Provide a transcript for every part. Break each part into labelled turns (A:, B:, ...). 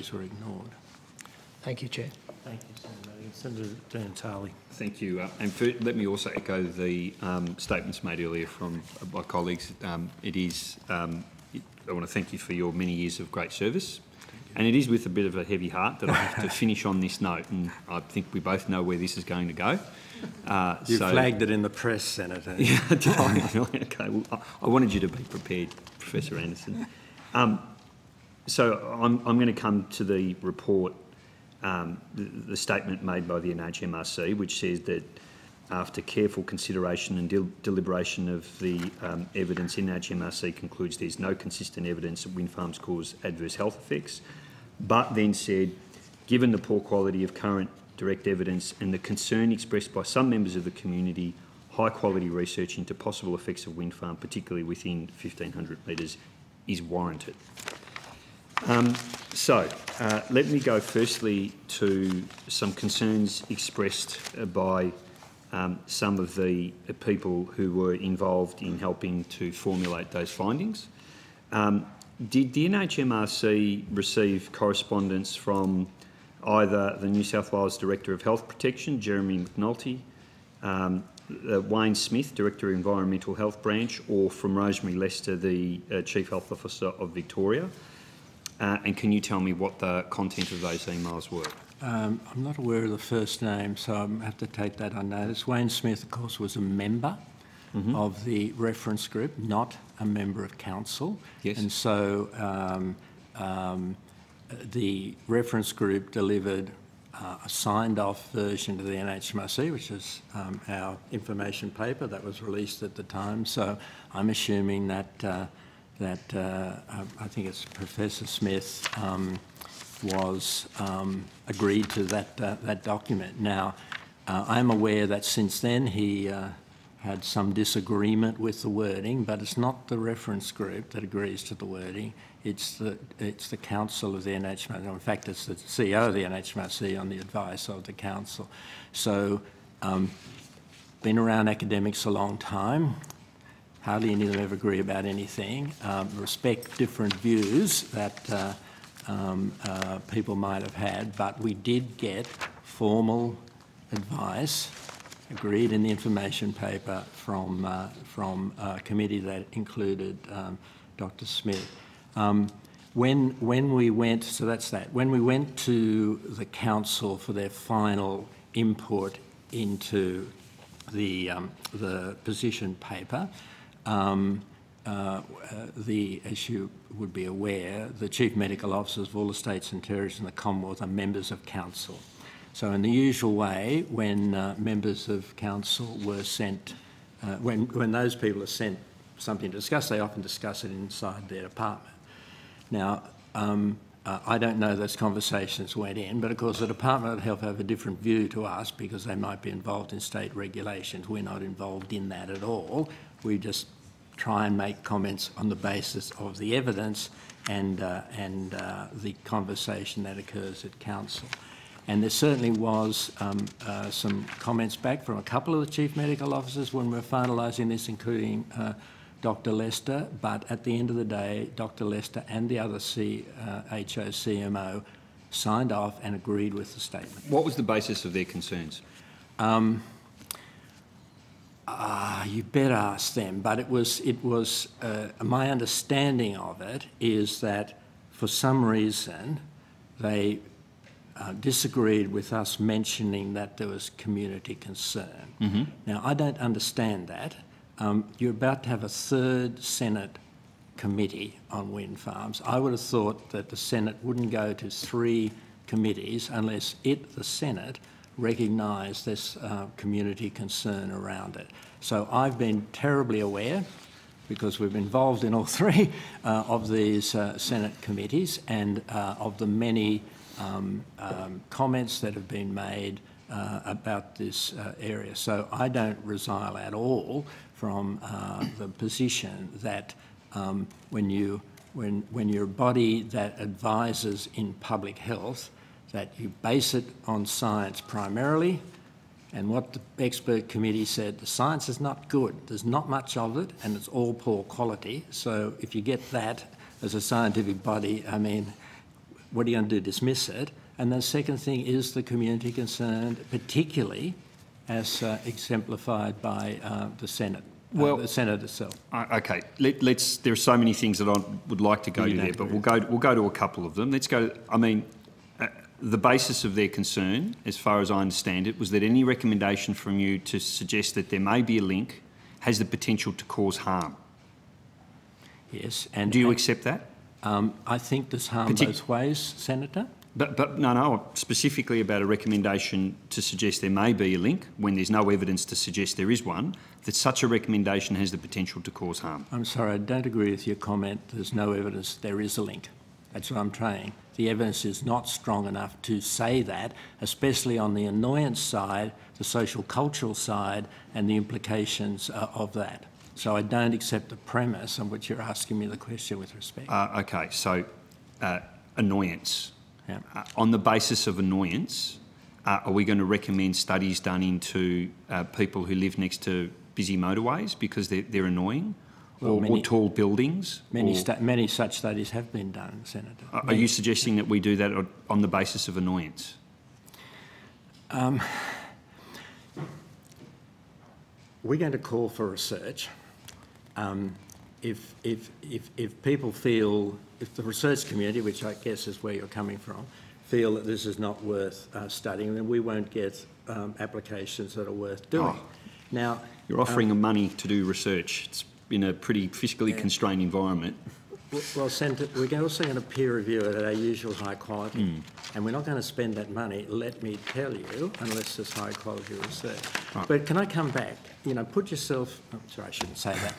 A: these were ignored.
B: Thank you, Chair.
C: Thank you, Senator Di Natale.
D: Thank you. Let me also echo the statements made earlier from my colleagues. I want to thank you for your many years of great service. And it is with a bit of a heavy heart that I have to finish on this note, and I think we both know where this is going to go.
C: You flagged it in the press, Senator.
D: Yeah, okay. Well, I wanted you to be prepared, Professor Anderson. So I'm going to come to the report, the statement made by the NHMRC, which says that after careful consideration and deliberation of the evidence, NHMRC concludes there's no consistent evidence that wind farms cause adverse health effects, but then said, given the poor quality of current direct evidence and the concern expressed by some members of the community, high quality research into possible effects of wind farm, particularly within 1,500 metres, is warranted. Let me go firstly to some concerns expressed by some of the people who were involved in helping to formulate those findings. Did the NHMRC receive correspondence from either the New South Wales Director of Health Protection, Jeremy McNulty, Wayne Smith, Director of Environmental Health Branch, or from Rosemary Lester, the Chief Health Officer of Victoria? And can you tell me what the content of those emails were?
A: I'm not aware of the first name, so I have to take that on notice. Wayne Smith, of course, was a member of the reference group, not a member of council.
D: Yes.
A: And so the reference group delivered a signed-off version to the NHMRC, which is our information paper that was released at the time. So I'm assuming that I think it's Professor Smith was agreed to that document. Now, I'm aware that since then he had some disagreement with the wording, but it's not the reference group that agrees to the wording. It's the council of the NHMRC. In fact, it's the CEO of the NHMRC on the advice of the council. So, been around academics a long time. Hardly any of them ever agree about anything. Respect different views that people might have had, but we did get formal advice agreed in the information paper from a committee that included Dr. Smith. When we went, so that's that. When we went to the council for their final input into the position paper, as you would be aware, the chief medical officers of all the states and territories in the Commonwealth are members of council. So in the usual way, when members of council were sent, when those people are sent something to discuss, they often discuss it inside their department. Now, I don't know those conversations went in, but of course the Department of Health have a different view to us because they might be involved in state regulations. We're not involved in that at all. We just try and make comments on the basis of the evidence and the conversation that occurs at council. And there certainly was some comments back from a couple of the chief medical officers when we were finalising this, including Dr. Lester, but at the end of the day, Dr. Lester and the other CMO signed off and agreed with the statement.
D: What was the basis of their concerns?
A: You better ask them, but it was my understanding of it is that for some reason they disagreed with us mentioning that there was community concern. Now, I don't understand that. You're about to have a third Senate committee on wind farms. I would have thought that the Senate wouldn't go to 3 committees unless the Senate recognised this community concern around it. So I've been terribly aware, because we've been involved in all 3 of these Senate committees and of the many comments that have been made about this area. So I don't resile at all from the position that when you're a body that advises in public health, that you base it on science primarily, and what the expert committee said, the science is not good. There's not much of it, and it's all poor quality. So if you get that as a scientific body, I mean, what are you going to do, dismiss it? And the second thing, is the community concerned, particularly as exemplified by the Senate? Well, the Senate itself.
D: Okay, let's. There are so many things that I would like to go to there, but we'll go to a couple of them. Let's go. I mean, the basis of their concern, as far as I understand it, was that any recommendation from you to suggest that there may be a link has the potential to cause harm.
A: Yes, and
D: do you accept that?
A: I think there's harm both ways, Senator.
D: But no, specifically about a recommendation to suggest there may be a link when there's no evidence to suggest there is one, that such a recommendation has the potential to cause harm.
A: I'm sorry, I don't agree with your comment. There's no evidence there is a link. That's what I'm saying. The evidence is not strong enough to say that, especially on the annoyance side, the social cultural side, and the implications of that. So I don't accept the premise on which you're asking me the question with respect.
D: Okay, so annoyance.
A: Yeah.
D: On the basis of annoyance, are we going to recommend studies done into people who live next to busy motorways because they're annoying, or tall buildings?
A: Many such studies have been done, Senator.
D: Are you suggesting that we do that on the basis of annoyance?
A: We're going to call for research. If people feel, if the research community, which I guess is where you're coming from, feel that this is not worth studying, then we won't get applications that are worth doing. Now,
D: you're offering them money to do research. It's in a pretty fiscally constrained environment.
A: Well, Senator, we're also going to peer review it at our usual high quality, and we're not going to spend that money, let me tell you, unless there's high quality research. Right. But can I come back? You know, put yourself, sorry, I shouldn't say that.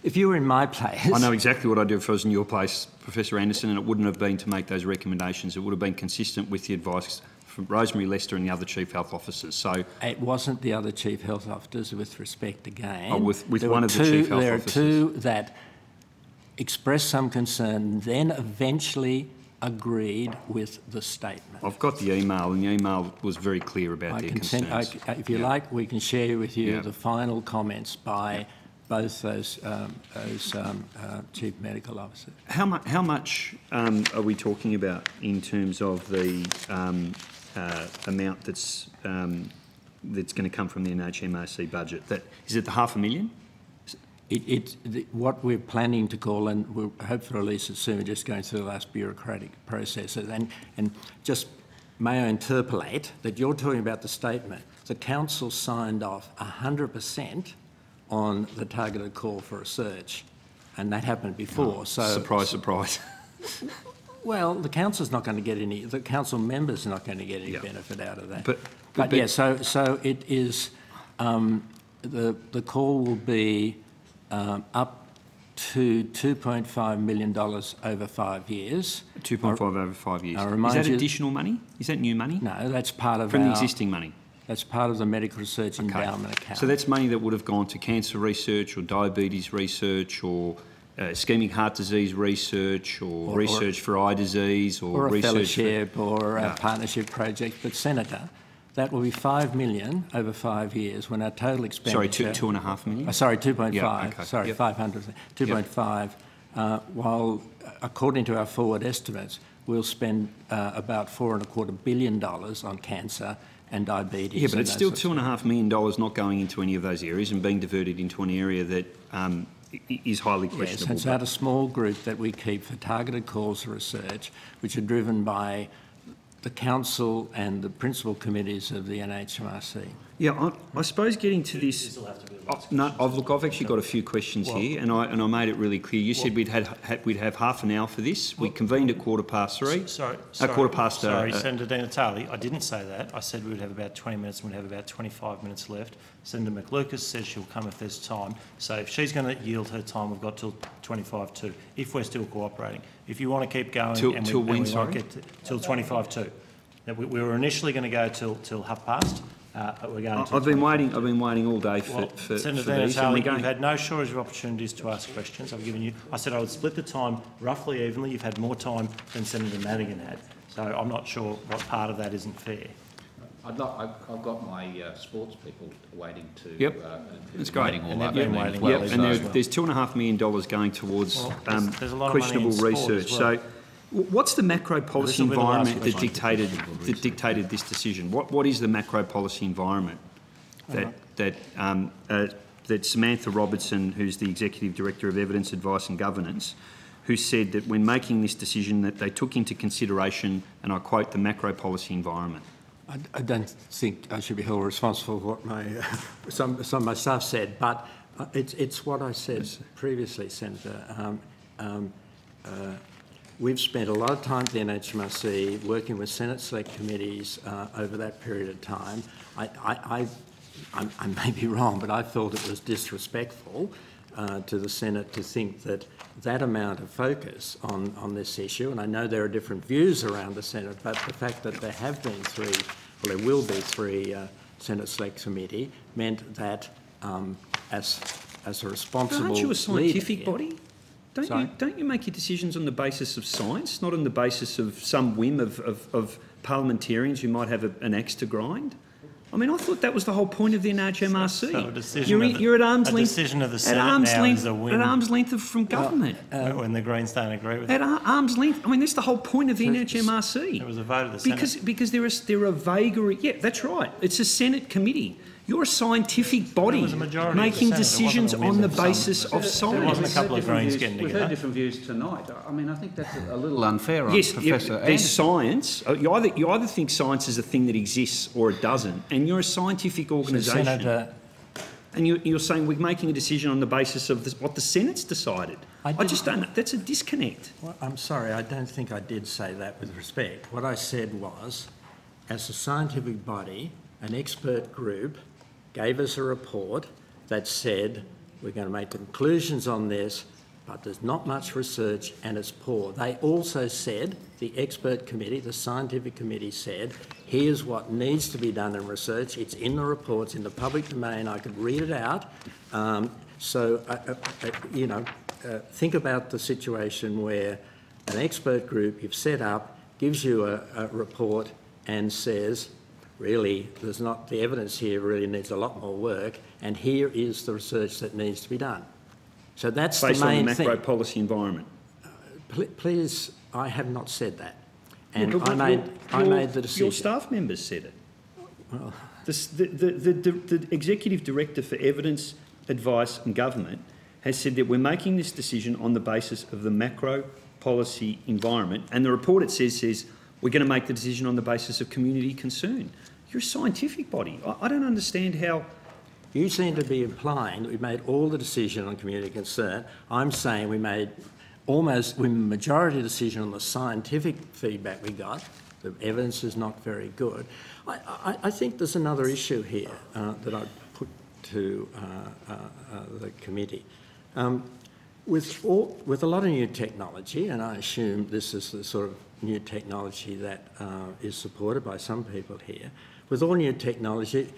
A: If you were in my place...
D: I know exactly what I'd do if I was in your place, Professor Anderson, and it wouldn't have been to make those recommendations. It would have been consistent with the advice from Rosemary Lester and the other Chief Health Officers. So
A: it wasn't the other Chief Health Officers, with respect again.
D: Oh, with one of the Chief Health Officers.
A: There are two that expressed some concern, then eventually agreed with the statement.
D: I've got the email, and the email was very clear about their concerns.
A: If you like, we can share with you the final comments by both those Chief Medical Officers.
D: How much are we talking about in terms of the amount that's going to come from the NHMRC budget? Is it the $500,000?
A: What we're planning to call, and we'll hope to release it soon, we're just going through the last bureaucratic processes. And just may I interpolate that you're talking about the statement. The Council signed off 100% on the targeted call for research, and that happened before.
D: Oh, so surprise, surprise.
A: Well, the Council's not going to get any. The Council members are not going to get any benefit out of that. But yeah, so it is. The call will be up to $2.5 million over 5 years.
D: 2.5 over 5 years. Is that additional money? Is that new money?
A: No, that's part of
D: from the existing money.
A: That's part of the medical research endowment account.
D: So that's money that would have gone to cancer research or diabetes research or ischemic heart disease research or research for eye disease or
A: a
D: research
A: fellowship or a partnership project. But Senator, that will be $5 million over 5 years when our total expenditure...
D: Sorry, $2.5 million?
A: Sorry, 2.5.
D: Yeah, okay.
A: Sorry, 500. 2.5. While, according to our forward estimates, we'll spend about $4.25 billion on cancer and diabetes.
D: Yeah, but it's still $2.5 million not going into any of those areas and being diverted into an area that is highly questionable.
A: Yes, it's out a small group that we keep for targeted calls for research, which are driven by the Council and the principal committees of the NHMRC.
D: Yeah, I suppose getting to this... I've actually got a few questions here, and I made it really clear. You said we'd have half an hour for this. We convened at 3:15.
C: Sorry, Senator Di Natale, I didn't say that. I said we would have about 20 minutes and we'd have about 25 minutes left. Senator McLucas says she'll come if there's time. So if she's going to yield her time, we've got till 25:02, if we're still cooperating. If you want to keep going...
D: Till when, sorry?
C: Till 25:02. We were initially going to go till 30:30. But we're going to...
D: I've been waiting all day for
C: Senator Di Natale, you've had no shortage of opportunities to ask questions. I've given you... I said I would split the time roughly evenly. You've had more time than Senator Madigan had. So I'm not sure what part of that isn't fair.
E: I've got my sports people waiting to...
D: Yep, that's great.
C: And they've been waiting well.
D: And there's $2.5 million going towards questionable research.
C: Well.
D: So What's the macro policy
C: will be the last
D: environment that
C: question.
D: dictated this decision? What is the macro policy environment that Samantha Robertson, who's the Executive Director of Evidence, Advice and Governance, who said that when making this decision that they took into consideration, and I quote, the macro policy environment?
A: I don't think I should be held responsible for what my some of my staff said, but it's what I said previously, Senator. We've spent a lot of time at the NHMRC working with Senate Select Committees over that period of time. I may be wrong, but I thought it was disrespectful to the Senate to think that that amount of focus on this issue, and I know there are different views around the Senate, but the fact that there have been there will be three Senate Select Committee meant that as a responsible
D: Aren't you a scientific
A: leader,
D: body? Don't you make your decisions on the basis of science, not on the basis of some whim of parliamentarians who might have an axe to grind? I mean, I thought that was the whole point of the NHMRC.
C: So a decision
D: you're at arm's length.
C: A decision of the Senate now is a whim.
D: At arm's length from government.
C: When the Greens don't agree with
D: At
C: it.
D: arm's length. I mean, that's the whole point of the NHMRC.
C: It was a vote of the Senate.
D: Because there are vagary. Yeah, that's right. It's a Senate committee. You're a scientific body
C: was a majority
D: making
C: of the Senate. It
D: decisions
C: wasn't a
D: on
C: whim
D: the
C: of some.
D: basis of science.
C: There wasn't a couple of Greens getting
E: We've
C: together.
E: heard different views tonight. I mean, I think that's a little unfair on
D: Yes,
E: Professor
D: there's
E: Anderson.
D: science. You either think science is a thing that exists or it doesn't, and you're a scientific organisation.
A: Senator,
D: And you're saying we're making a decision on the basis of what the Senate's decided. I just don't. That's a disconnect.
A: well, I'm sorry, I don't think I did say that with respect. What I said was, as a scientific body, an expert group gave us a report that said we're going to make conclusions on this, but there's not much research and it's poor. They also said, the expert committee, the scientific committee said, here's what needs to be done in research. It's in the reports, in the public domain. I could read it out. Think about the situation where an expert group you've set up gives you a report and says, really, the evidence here really needs a lot more work, and here is the research that needs to be done. So that's
D: Based
A: the main
D: on the macro
A: thing.
D: policy environment.
A: Please, I have not said that. And
D: Well,
A: I made the decision.
D: Your staff members said it. The Executive Director for Evidence, Advice and Government has said that we're making this decision on the basis of the macro policy environment, and the report it says we're going to make the decision on the basis of community concern. You're a scientific body. I don't understand how...
A: You seem to be implying that we made all the decision on community concern. I'm saying we made majority decision on the scientific feedback we got. The evidence is not very good. I think there's another issue here that I'd put to the committee. With a lot of new technology, and I assume this is the sort of new technology that is supported by some people here, with all new technology,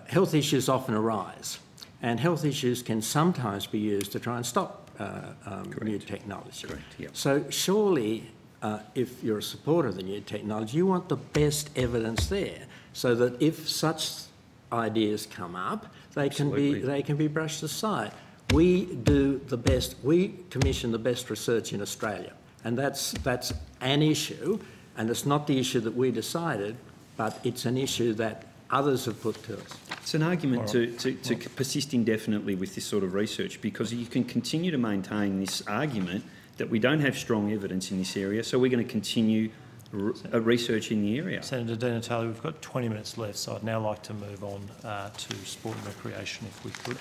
A: health issues often arise, and health issues can sometimes be used to try and stop new technology.
D: Correct, yeah.
A: So surely, if you're a supporter of the new technology, you want the best evidence there, so that if such ideas come up, they can be brushed aside. We commission the best research in Australia, and that's an issue, and it's not the issue that we decided, but it's an issue that others have put to us.
D: It's an argument to persist indefinitely with this sort of research, because you can continue to maintain this argument that we don't have strong evidence in this area, so we're going to continue research in the area.
C: Senator Di Natale, we've got 20 minutes left, so I'd now like to move on to sport and recreation, if we could.